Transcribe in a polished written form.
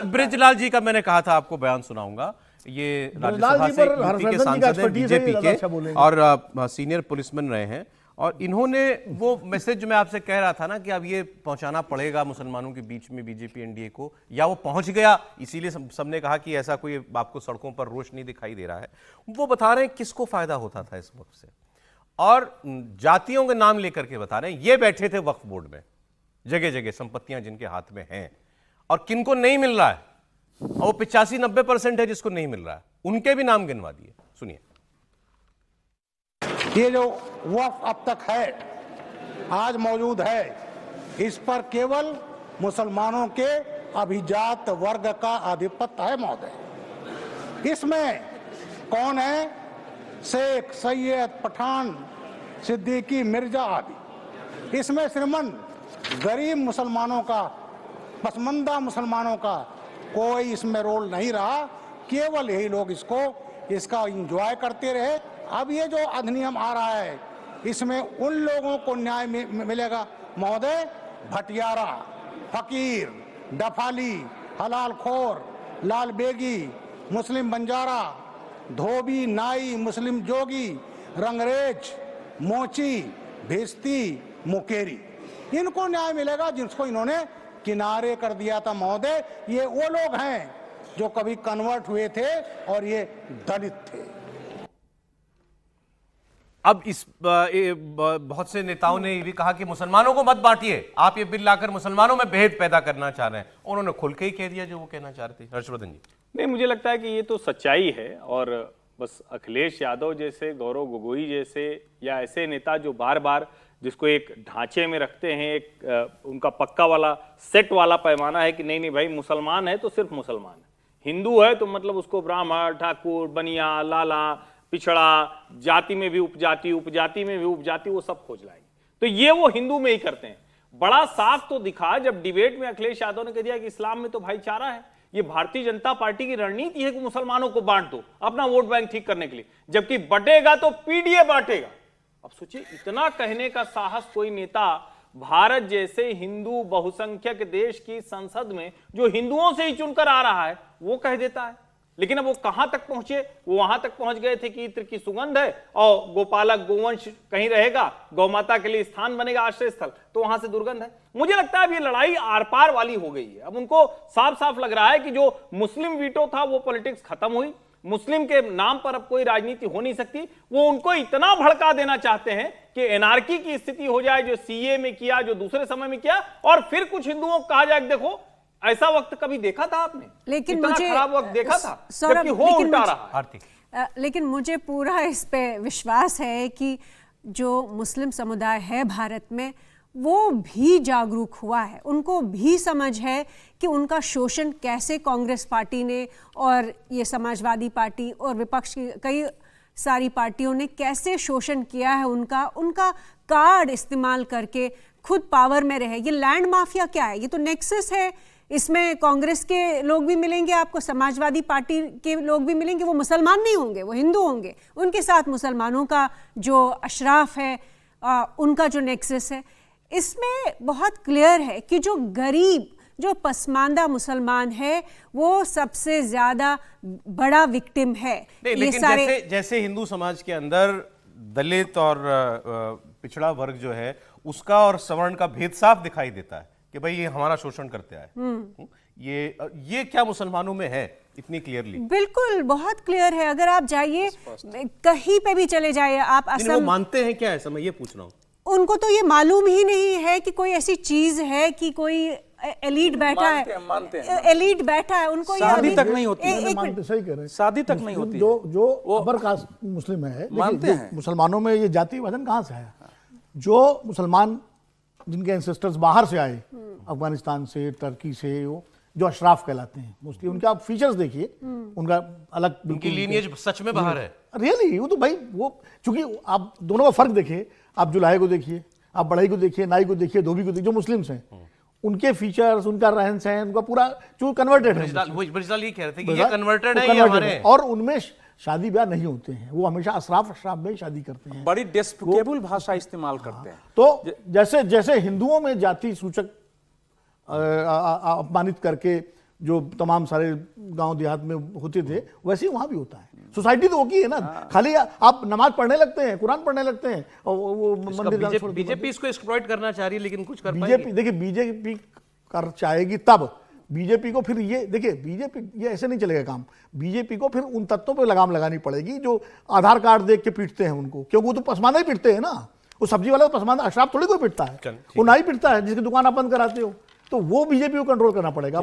ब्रिजलाल जी का मैंने कहा था आपको बयान सुनाऊंगा। ये राज्यसभा से यूपी के सांसद हैं, बीजेपी के, और सीनियर पुलिसमैन रहे हैं, और इन्होंने वो मैसेज जो मैं आपसे कह रहा था ना कि अब ये पहुंचाना पड़ेगा मुसलमानों के बीच में बीजेपी एनडीए को, या वो पहुंच गया, इसीलिए सबने कहा कि ऐसा कोई आपको सड़कों पर रोष नहीं दिखाई दे रहा है। वो बता रहे हैं किसको फायदा होता था इस वक्त से, और जातियों के नाम लेकर के बता रहे हैं। ये बैठे थे वक्फ बोर्ड में, जगह जगह संपत्तियां जिनके हाथ में हैं, और किनको नहीं मिल रहा है, और वो 85-90% है जिसको नहीं मिल रहा है, उनके भी नाम गिनवा दिए। सुनिए। ये जो वक्फ अब तक है, आज मौजूद है, इस पर केवल मुसलमानों के अभिजात वर्ग का आधिपत्य है महोदय। इसमें कौन है? शेख, सैयद, पठान, सिद्दीकी, मिर्जा आदि। इसमें श्रीमंत गरीब मुसलमानों का, पसमंदा मुसलमानों का कोई इसमें रोल नहीं रहा। केवल यही लोग इसका एंजॉय करते रहे। अब ये जो अधिनियम आ रहा है, इसमें उन लोगों को न्याय मिलेगा महोदय, भटियारा, फकीर, डफाली, हलाल खोर, लाल बेगी, मुस्लिम बंजारा, धोबी, नाई, मुस्लिम जोगी, रंगरेज, मोची, भिस्ती, मुकेरी, इनको न्याय मिलेगा जिसको इन्होंने किनारे कर दिया था महोदय। ये वो लोग हैं जो कभी कन्वर्ट हुए थे और ये दलित थे। अब इस बहुत से नेताओं ने ये भी कहा कि मुसलमानों को मत बांटिए, आप ये बिल लाकर मुसलमानों में भेद पैदा करना चाह रहे हैं। उन्होंने खुल के ही कह दिया जो वो कहना चाह रहे थे। हर्षवर्धन जी। नहीं, मुझे लगता है कि ये तो सच्चाई है, और बस अखिलेश यादव जैसे, गौरव गोगोई जैसे, या ऐसे नेता जो बार बार जिसको एक ढांचे में रखते हैं, एक उनका पक्का वाला सेट वाला पैमाना है कि नहीं नहीं भाई, मुसलमान है तो सिर्फ मुसलमान है, हिंदू है तो मतलब उसको ब्राह्मण, ठाकुर, बनिया, लाला, पिछड़ा, जाति में भी उपजाति, उपजाति में भी उपजाति, वो सब खोज लाएंगे। तो ये वो हिंदू में ही करते हैं। बड़ा साफ तो दिखा जब डिबेट में अखिलेश यादव ने कह दिया कि इस्लाम में तो भाईचारा है। ये भारतीय जनता पार्टी की रणनीति है कि मुसलमानों को बांट दो अपना वोट बैंक ठीक करने के लिए, जबकि बटेगा तो पीडीए बांटेगा। अब सोचिए, इतना कहने का साहस कोई नेता भारत जैसे हिंदू बहुसंख्यक देश की संसद में, जो हिंदुओं से ही चुनकर आ रहा है, वो कह देता है। लेकिन अब वो कहां तक पहुंचे? वो वहां तक पहुंच गए थे कि इत्र की सुगंध है और गोपालक गोवंश कहीं रहेगा, गौ माता के लिए स्थान बनेगा, आश्रय स्थल, तो वहां से दुर्गंध है। मुझे लगता है अब ये लड़ाई आर पार वाली हो गई है। अब उनको साफ साफ लग रहा है कि जो मुस्लिम वीटो था वो पॉलिटिक्स खत्म हुई, मुस्लिम के नाम पर अब कोई राजनीति हो नहीं सकती। वो उनको इतना भड़का देना चाहते हैं कि एनआरकी की स्थिति हो जाए, जो सीए में किया, जो दूसरे समय में किया, और फिर कुछ हिंदुओं को कहा जाए देखो ऐसा वक्त कभी देखा था आपने? लेकिन इतना मुझे खराब वक्त देखा था, जबकि हो उल्टा रहा है। लेकिन मुझे पूरा इस पे विश्वास है कि जो मुस्लिम समुदाय है भारत में, वो भी जागरूक हुआ है, उनको भी समझ है कि उनका शोषण कैसे कांग्रेस पार्टी ने और ये समाजवादी पार्टी और विपक्ष की कई सारी पार्टियों ने कैसे शोषण किया है उनका कार्ड इस्तेमाल करके खुद पावर में रहे। ये लैंड माफिया क्या है? ये तो नेक्सस है। इसमें कांग्रेस के लोग भी मिलेंगे आपको, समाजवादी पार्टी के लोग भी मिलेंगे। वो मुसलमान नहीं होंगे, वो हिंदू होंगे। उनके साथ मुसलमानों का जो अशराफ है, उनका जो नेक्सस है, इसमें बहुत क्लियर है कि जो गरीब, जो पसमानदा मुसलमान है, वो सबसे ज्यादा बड़ा विक्टिम है। लेकिन जैसे हिंदू समाज के अंदर दलित और पिछड़ा वर्ग जो है उसका और सवर्ण का भेद साफ दिखाई देता है कि भाई ये हमारा शोषण करते आए। ये क्या मुसलमानों में है इतनी क्लियरली? बिल्कुल, बहुत क्लियर है। अगर आप जाइए कहीं पे भी चले जाइए आप, असम, वो मानते हैं क्या? ऐसा मैं ये पूछ रहा हूँ। उनको तो ये मालूम ही नहीं है कि कोई ऐसी चीज है कि कोई एलीट बैठा है, एलीट बैठा है। उनको शादी तक नहीं होती है। सही कह रहे हैं, शादी तक नहीं होती। जो अपर कास्ट मुस्लिम है, मानते हैं। मुसलमानों में ये जाति विभाजन कहाँ से है? जो मुसलमान जिनके एंसेस्टर्स बाहर से आए, अफगानिस्तान से, टर्की से, जो अशराफ कहलाते हैं मोस्टली, उनके आप फीचर्स देखिए, उनका अलग, उनकी लीनिएज सच में बाहर है। रियली वो तो भाई, वो चूंकि आप दोनों का फर्क देखिए, आप जुलाहे को देखिए, आप बढ़ई को देखिए, नाई को देखिए, धोबी को देखिए, जो मुस्लिम्स हैं उनके फीचर्स, उनका रहन सहन, उनका पूरा जो कन्वर्टेड है। ब्रिजलाल ये कह रहे थे कि ये कन्वर्टेड है, ये हमारे हैं। और उनमें शादी ब्याह नहीं होते हैं, वो हमेशा अशराफ में शादी करते हैं, बड़ी डेस्पिकेबल भाषा इस्तेमाल करते हैं। तो जैसे हिंदुओं में जाति सूचक अपमानित करके जो तमाम सारे गांव देहात में होते थे वैसे ही वहां भी होता है। सोसाइटी तो वो की है ना, खाली आप नमाज पढ़ने लगते हैं, कुरान पढ़ने लगते हैं और वो मंदिर जाना छोड़ के बीजेपी इसको एक्सप्लॉइट करना चाह रही है, लेकिन कुछ कर बीजेपी पाएगी? देखिए बीजेपी कर चाहेगी तब बीजेपी को फिर ये देखिए बीजेपी ये ऐसे नहीं चलेगा काम। बीजेपी को फिर उन तत्वों पे लगाम लगानी पड़ेगी जो आधार कार्ड देख के पीटते हैं उनको, क्योंकि वो तो पसमानदा ही पीटते हैं ना। वो सब्जी वाला तो पसमानदा, अशराफ थोड़ी कोई पीटता है, वो ना ही पीटता है जिसकी दुकान आप बंद कराते हो। तो वो बीजेपी को कंट्रोल करना पड़ेगा।